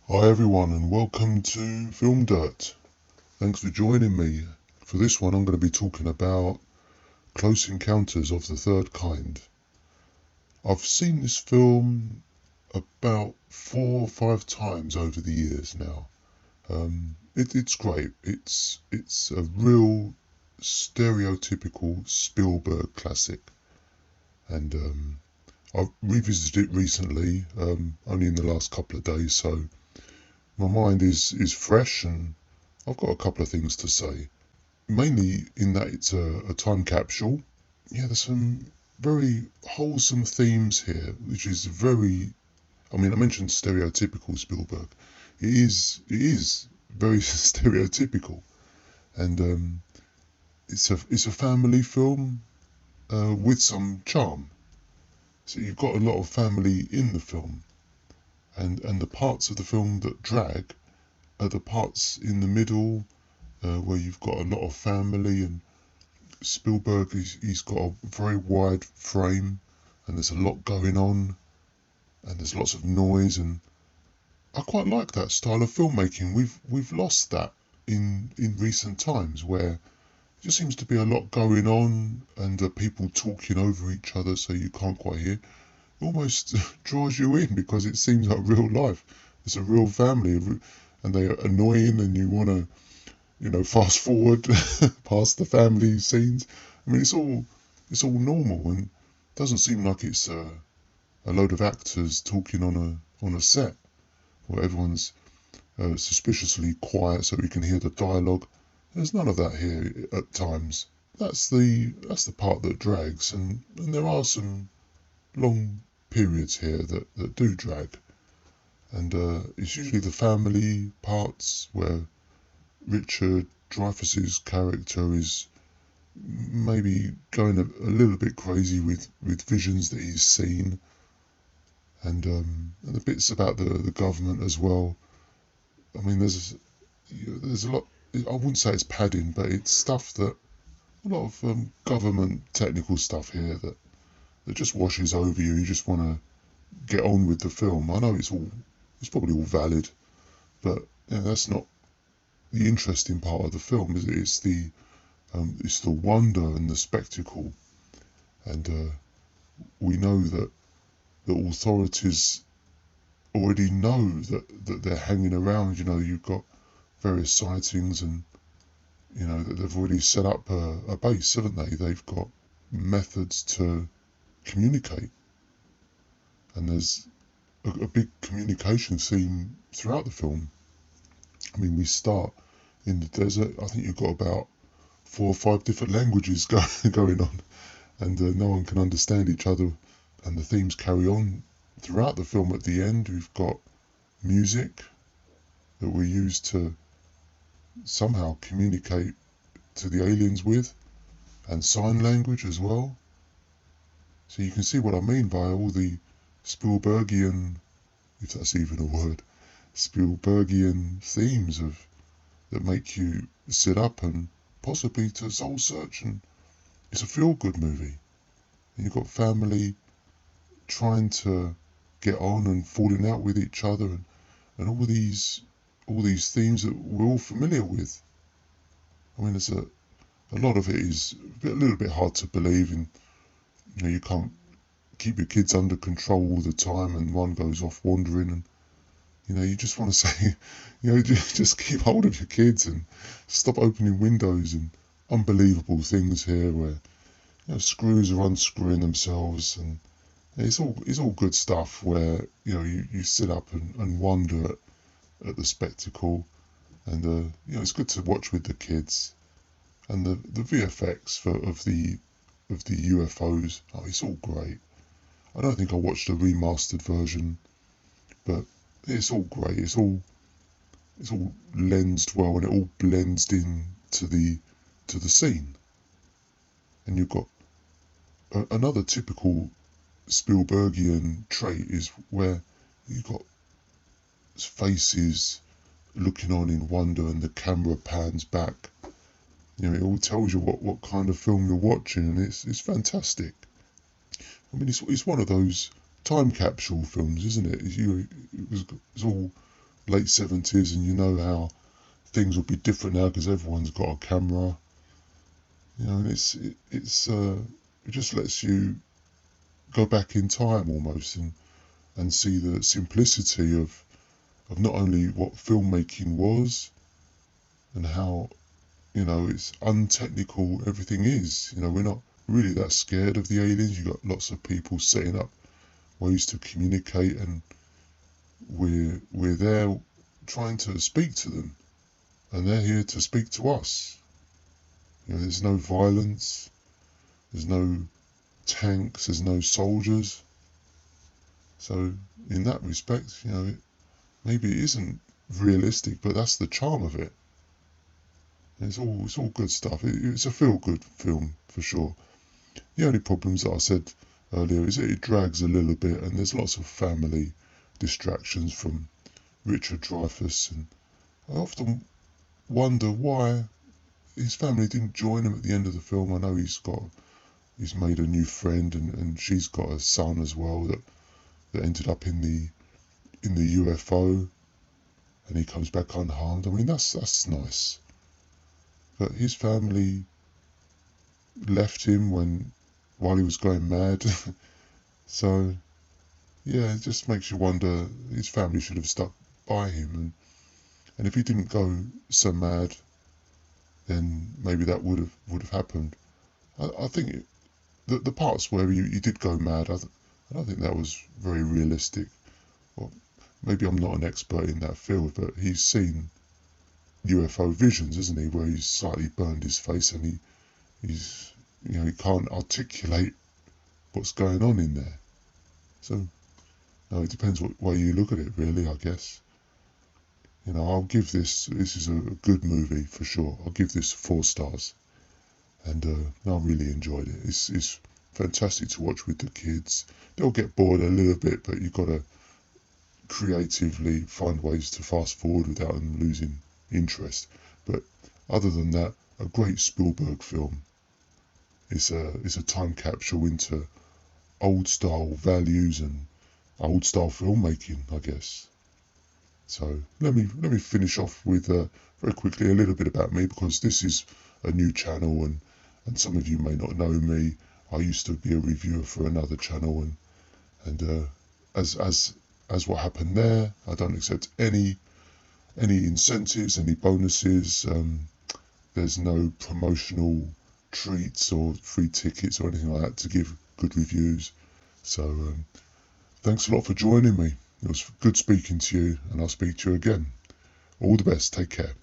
Hi everyone and welcome to FilmDirt. Thanks for joining me. For this one I'm going to be talking about Close Encounters of the Third Kind. I've seen this film about 4 or 5 times over the years now. It's great. It's a real stereotypical Spielberg classic, and I've revisited it recently, only in the last couple of days, so my mind is fresh and I've got a couple of things to say. Mainly in that it's a time capsule. Yeah, there's some very wholesome themes here, which is very. I mean, I mentioned stereotypical Spielberg. It is very stereotypical, and it's a family film with some charm. So you've got a lot of family in the film, and the parts of the film that drag are the parts in the middle where you've got a lot of family. And Spielberg, he's got a very wide frame, and there's a lot going on, and there's lots of noise, and I quite like that style of filmmaking. We've lost that in recent times, where there just seems to be a lot going on, and people talking over each other, so you can't quite hear. It almost draws you in because it seems like real life. It's a real family, and they're annoying, and you want to fast forward past the family scenes. I mean, it's all normal and doesn't seem like it's a load of actors talking on a set where everyone's suspiciously quiet so you can hear the dialogue. There's none of that here at times. That's the part that drags, and there are some long periods here that do drag, and it's usually the family parts where Richard Dreyfuss's character is maybe going a little bit crazy with visions that he's seen, and the bits about the government as well. I mean, there's a lot. I wouldn't say it's padding, but it's stuff that a lot of government technical stuff here that just washes over you. You just want to get on with the film. I know it's probably all valid, but that's not the interesting part of the film. Is it? It's the wonder and the spectacle, and we know that the authorities already know that they're hanging around. You've got various sightings, and that they've already set up a base, haven't they? They've got methods to communicate, and there's a big communication theme throughout the film. I mean, we start in the desert. I think you've got about 4 or 5 different languages going on, and no one can understand each other. And the themes carry on throughout the film. At the end, we've got music that we use to somehow communicate to the aliens with, and sign language as well. So you can see what I mean by all the Spielbergian, if that's even a word, Spielbergian themes that make you sit up and possibly to soul search. And it's a feel good movie. And you've got family trying to get on and falling out with each other, and all these themes that we're all familiar with. I mean, there's a lot of it is a little bit hard to believe, and you can't keep your kids under control all the time, and one goes off wandering, and you just want to say, just keep hold of your kids and stop opening windows. And unbelievable things here where screws are unscrewing themselves, and it's all good stuff where you sit up and wonder at the spectacle, and it's good to watch with the kids. And the VFX of the UFOs, oh, it's all great. I don't think I watched a remastered version, but it's all great. It's all lensed well, and it all blends in to the scene. And you've got another typical Spielbergian trait is where you've got faces looking on in wonder, and the camera pans back. It all tells you what kind of film you're watching, and it's fantastic. I mean, it's one of those time capsule films, isn't it? It's all late 70s, and you know how things will be different now because everyone's got a camera. And it just lets you go back in time almost and see the simplicity of not only what filmmaking was and how, it's untechnical everything is. We're not really that scared of the aliens. You've got lots of people setting up ways to communicate, and we're there trying to speak to them, and they're here to speak to us. There's no violence, there's no tanks, there's no soldiers. So in that respect, maybe it isn't realistic, but that's the charm of it. It's all good stuff. It's a feel-good film for sure. The only problems that I said earlier is that it drags a little bit, and there's lots of family distractions from Richard Dreyfuss, and I often wonder why his family didn't join him at the end of the film. I know he's made a new friend, and she's got a son as well that ended up in the UFO, and he comes back unharmed. I mean, that's nice. But his family left him while he was going mad. So yeah, it just makes you wonder. His family should have stuck by him, and if he didn't go so mad, then maybe that would have happened. I think the parts where he did go mad, I don't think that was very realistic. Well, maybe I'm not an expert in that field, but he's seen UFO visions, isn't he, where he's slightly burned his face, and he's he can't articulate what's going on in there. So no, it depends what way you look at it, really, I guess. I'll give this is a good movie for sure. I'll give this 4 stars, and I really enjoyed it. It's fantastic to watch with the kids. They'll get bored a little bit, but you've got to creatively find ways to fast forward without them losing interest. But other than that, a great Spielberg film. It's a time capsule into old style values and old style filmmaking, I guess. So let me finish off with very quickly a little bit about me, because this is a new channel, and some of you may not know me. I used to be a reviewer for another channel, and as what happened there, I don't accept any incentives, any bonuses. There's no promotional treats or free tickets or anything like that to give good reviews. So thanks a lot for joining me. It was good speaking to you, and I'll speak to you again. All the best. Take care.